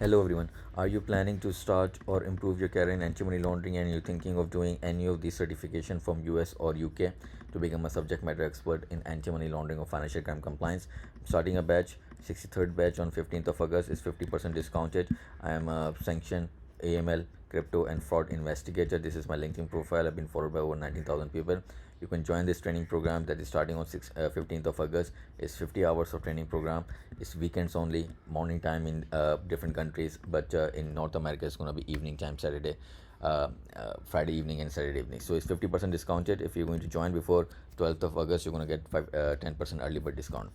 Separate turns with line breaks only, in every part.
Hello everyone. Are you planning to start or improve your career in anti-money laundering and you're thinking of doing any of these certification from US or UK to become a subject matter expert in anti-money laundering or financial crime compliance? I'm starting a batch, 63rd batch on 15th of August is 50% discounted. I am a sanctioned AML, crypto and fraud investigator. This is my LinkedIn profile. I've been followed by over 19,000 people. You can join this training program that is starting on 15th of August. It's 50 hours of training program. It's weekends only, morning time in different countries, but in North America it's going to be evening time, Saturday, Friday evening and Saturday evening. So it's 50% discounted. If you're going to join before 12th of August, you're going to get 10% early bird discount.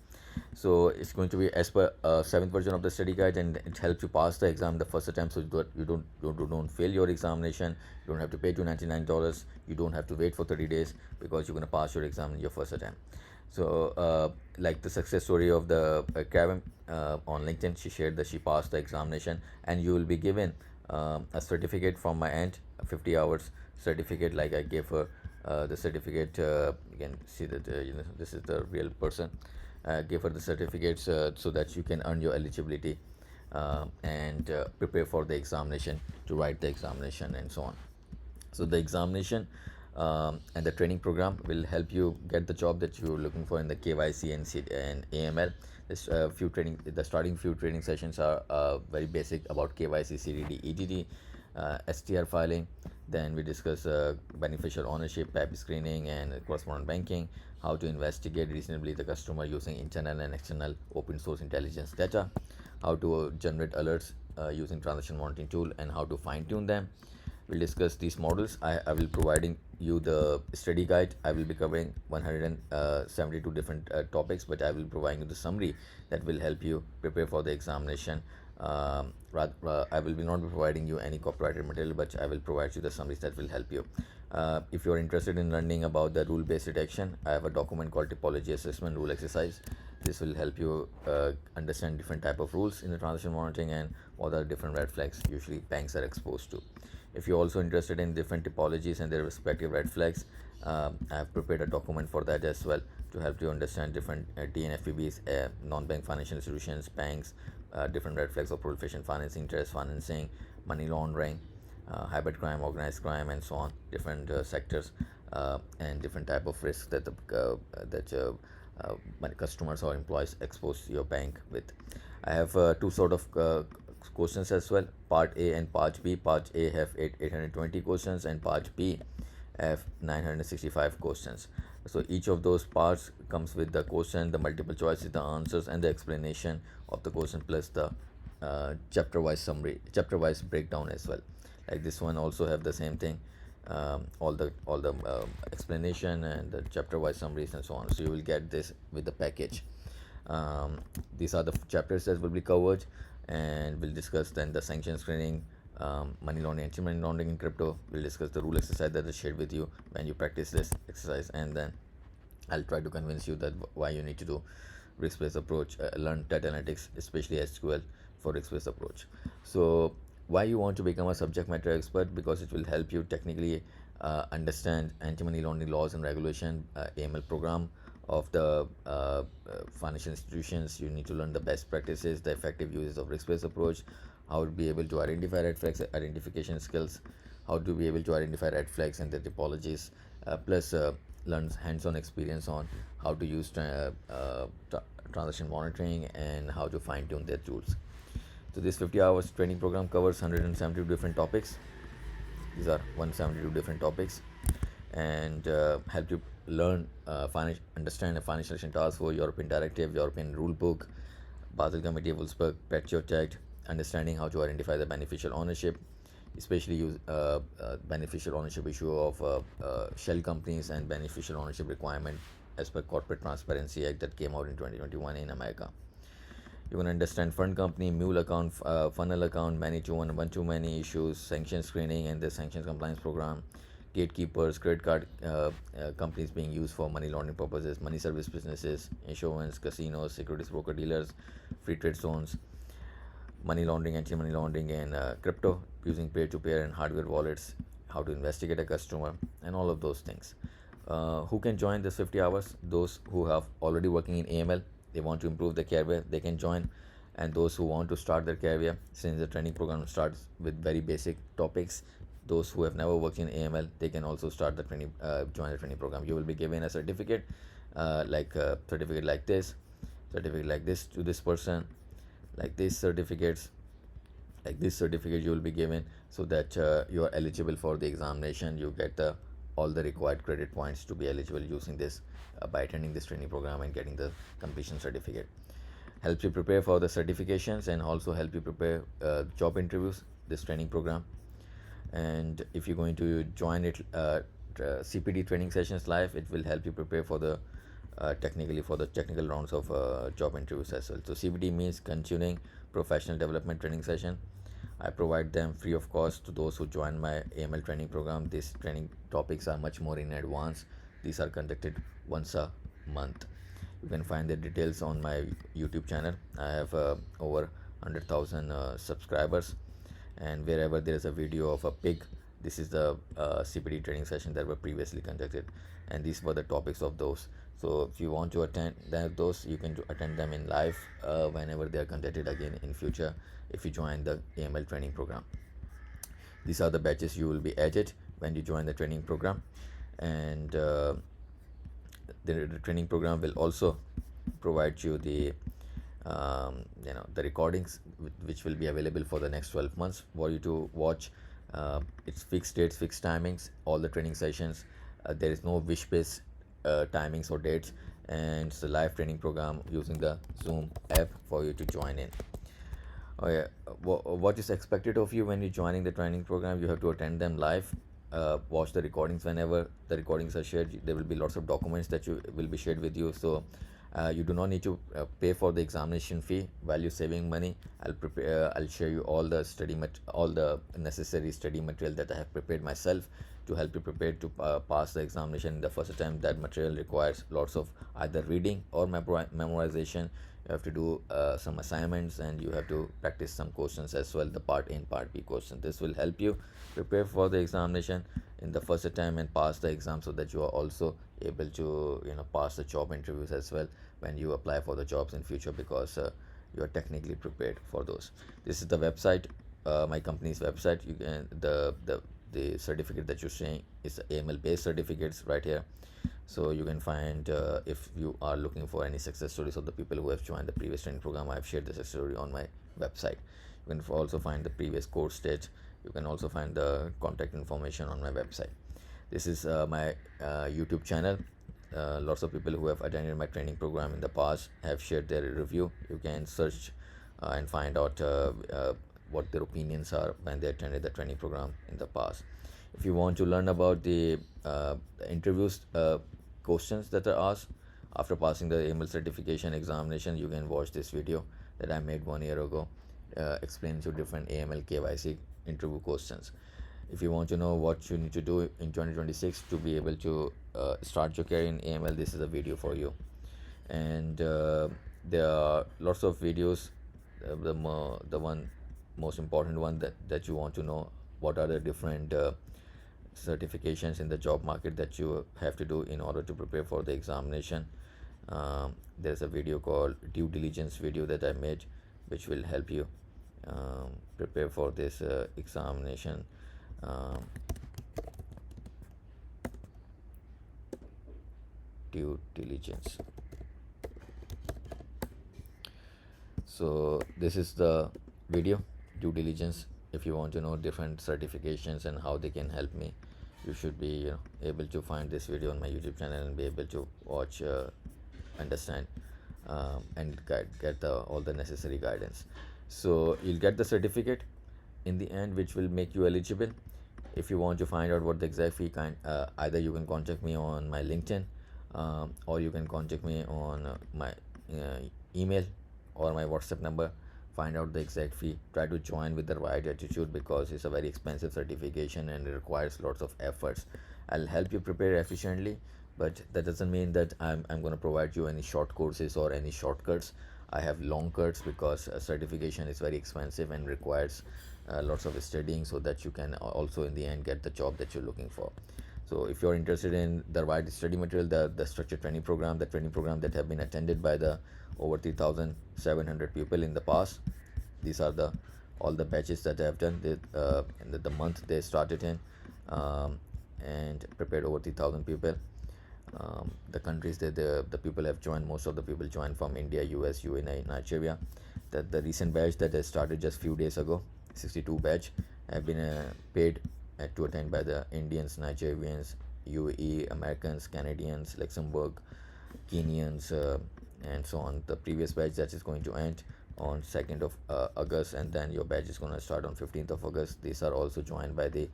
So it's going to be as per 7th version of the study guide, and it helps you pass the exam the first attempt, so you don't fail your examination. You don't have to pay $299. You don't have to wait for 30 days because you're going to pass your exam in your first attempt. So like the success story of the Karen on LinkedIn, she shared that she passed the examination, and you will be given a certificate from my end, a 50 hours certificate. Like I gave her the certificate. You can see that this is the real person. Give her the certificates so that you can earn your eligibility and prepare for the examination, to write the examination and so on. So the examination and the training program will help you get the job that you're looking for in the KYC and AML. The starting few training sessions are very basic about KYC, CDD, EDD, STR filing. Then we discuss beneficial ownership, PAP screening, and correspondent banking. How to investigate reasonably the customer using internal and external open source intelligence data. How to generate alerts using transaction monitoring tool, and how to fine tune them. We'll discuss these models. I will providing you the study guide. I will be covering 172 different topics, but I will provide you the summary that will help you prepare for the examination. I will be not be providing you any copyrighted material, but I will provide you the summaries that will help you. If you're interested in learning about the rule-based detection, I have a document called Typology Assessment Rule Exercise. This will help you understand different type of rules in the transaction monitoring and what are different red flags usually banks are exposed to. If you're also interested in different typologies and their respective red flags, I have prepared a document for that as well, to help you understand different DNFBs, non-bank financial institutions, banks, different red flags of proliferation financing, terrorist financing, money laundering, hybrid crime, organized crime, and so on. Different sectors and different type of risks that customers or employees expose your bank with. I have two sort of questions as well, part A and part B. Part A have 820 questions and part B have 965 questions. So each of those parts comes with the question, the multiple choices, the answers, and the explanation of the question, plus the chapter wise summary, chapter wise breakdown as well. Like this one also have the same thing, all the explanation and the chapter wise summaries and so on. So you will get this with the package. These are the chapters that will be covered, and we'll discuss then the sanction screening, money laundering, anti-money laundering in crypto. We'll discuss the rule exercise that is shared with you when you practice this exercise, and then I'll try to convince you that why you need to do risk-based approach, learn data analytics, especially SQL for risk-based approach. So why you want to become a subject matter expert? Because it will help you technically understand anti-money laundering laws and regulation, AML program of the financial institutions. You need to learn the best practices, the effective uses of risk-based approach, how to be able to identify red flags, identification skills, how to be able to identify red flags and their typologies, plus learn hands-on experience on how to use transaction monitoring and how to fine-tune their tools. So this 50 hours training program covers 172 different topics. These are 172 different topics, and help you learn, understand the financial action task force, European directive, European rule book, Basel Committee, Wolfsburg, Patriot Act, understanding how to identify the beneficial ownership, especially use beneficial ownership issue of shell companies and beneficial ownership requirement as per Corporate Transparency Act that came out in 2021 in America. You can understand fund company, mule account, funnel account, many to one too many issues, sanction screening and the sanctions compliance program, gatekeepers, credit card companies being used for money laundering purposes, money service businesses, insurance, casinos, securities broker dealers, free trade zones, money laundering, anti-money laundering, and crypto using peer-to-peer and hardware wallets, how to investigate a customer, and all of those things. Who can join this 50 hours? Those who have already working in AML, they want to improve their career, they can join. and those who want to start their career, since the training program starts with very basic topics. Those who have never worked in AML, they can also start the training, join the training program. You will be given a certificate, like a certificate like this to this person, like these certificates, like this certificate you will be given, so that you are eligible for the examination. You get the all the required credit points to be eligible using this, by attending this training program and getting the completion certificate. Helps you prepare for the certifications and also help you prepare job interviews, this training program. And if you're going to join it, CPD training sessions live, it will help you prepare for the technically for the technical rounds of job interviews as well. So CPD means continuing professional development training session. I provide them free of cost to those who join my AML training program. These training topics are much more in advance. These are conducted once a month. You can find the details on my YouTube channel. I have over 100,000 subscribers, and wherever there is a video of a pig, this is the CPD training session that were previously conducted, and these were the topics of those. So if you want to attend those, you can attend them in live whenever they are conducted again in future, if you join the AML training program. These are the batches you will be added when you join the training program. And the training program will also provide you the the recordings, which will be available for the next 12 months for you to watch. It's fixed dates, fixed timings, all the training sessions. There is no wish based timings or dates, and it's a live training program using the Zoom app for you to join in. Oh yeah, what is expected of you when you're joining the training program? You have to attend them live, watch the recordings whenever the recordings are shared. There will be lots of documents that you will be shared with you. So you do not need to pay for the examination fee. While you're saving money, I'll share you all the all the necessary study material that I have prepared myself to help you prepare to pass the examination the first time. That material requires lots of either reading or memorization. You have to do some assignments, and you have to practice some questions as well, the part A and part B question. This will help you prepare for the examination in the first time and pass the exam, so that you are also able to pass the job interviews as well when you apply for the jobs in future, because you are technically prepared for those. This is the website, my company's website. You can the certificate that you're saying is AML based certificates right here. So you can find, if you are looking for any success stories of the people who have joined the previous training program, I have shared the success story on my website. You can also find the previous course stage. You can also find the contact information on my website. This is my YouTube channel. Lots of people who have attended my training program in the past have shared their review. You can search and find out what their opinions are when they attended the training program in the past. If you want to learn about the interviews questions that are asked after passing the AML certification examination, you can watch this video that I made 1 year ago, explains you different AML KYC interview questions. If you want to know what you need to do in 2026 to be able to start your career in AML, this is a video for you. And there are lots of videos. The one most important one that you want to know, what are the different certifications in the job market that you have to do in order to prepare for the examination. There's a video called due diligence video that I made, which will help you prepare for this examination. Due diligence. So this is the video, due diligence. If you want to know different certifications and how they can help me, you should be able to find this video on my YouTube channel and be able to watch, understand, and get all the necessary guidance. So you'll get the certificate in the end, which will make you eligible. If you want to find out what the exact fee either you can contact me on my LinkedIn, or you can contact me on my email or my WhatsApp number. Find out the exact fee. Try to join with the right attitude, because it's a very expensive certification and it requires lots of efforts. I'll help you prepare efficiently, but that doesn't mean that I'm going to provide you any short courses or any shortcuts. I have long cuts, because certification is very expensive and requires lots of studying, so that you can also in the end get the job that you're looking for. So if you're interested in the right study material, the structured training program, the training program that have been attended by the over 3,700 people in the past, these are the all the batches that I have done. In the month they started in, and prepared over 3,000 people. The countries that the people have joined, most of the people joined from India, US, UAE, Nigeria. The recent batch that has started just few days ago, 62 batch, have been paid to attend by the Indians, Nigerians, UAE, Americans, Canadians, Luxembourg, Kenyans, and so on. The previous batch that is going to end on 2nd of August, and then your batch is going to start on 15th of August. These are also joined by the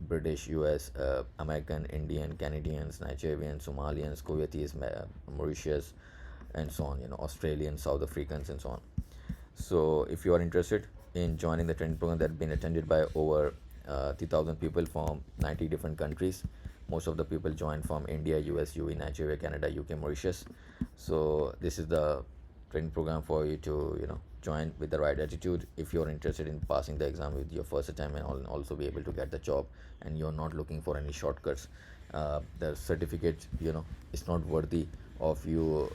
British, US, American, Indian, Canadians, Nigerians, Somalians, Kuwaitis, Mauritius, and so on. Australians, South Africans, and so on. So if you are interested in joining the training program that has been attended by over 3,000 people from 90 different countries, most of the people joined from India, US, UAE, Nigeria, Canada, UK, Mauritius. So this is the training program for you to join with the right attitude if you're interested in passing the exam with your first attempt and also be able to get the job, and you're not looking for any shortcuts. The certificate is not worthy of you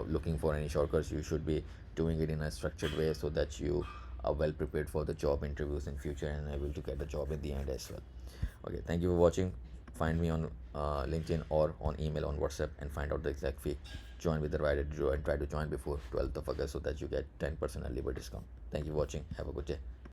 looking for any shortcuts. You should be doing it in a structured way so that you are well prepared for the job interviews in future and able to get the job in the end as well. Okay, thank you for watching. Find me on LinkedIn or on email, on WhatsApp, and find out the exact fee. Join with the right attitude and try to join before 12th of August so that you get 10% early bird discount. Thank you for watching. Have a good day.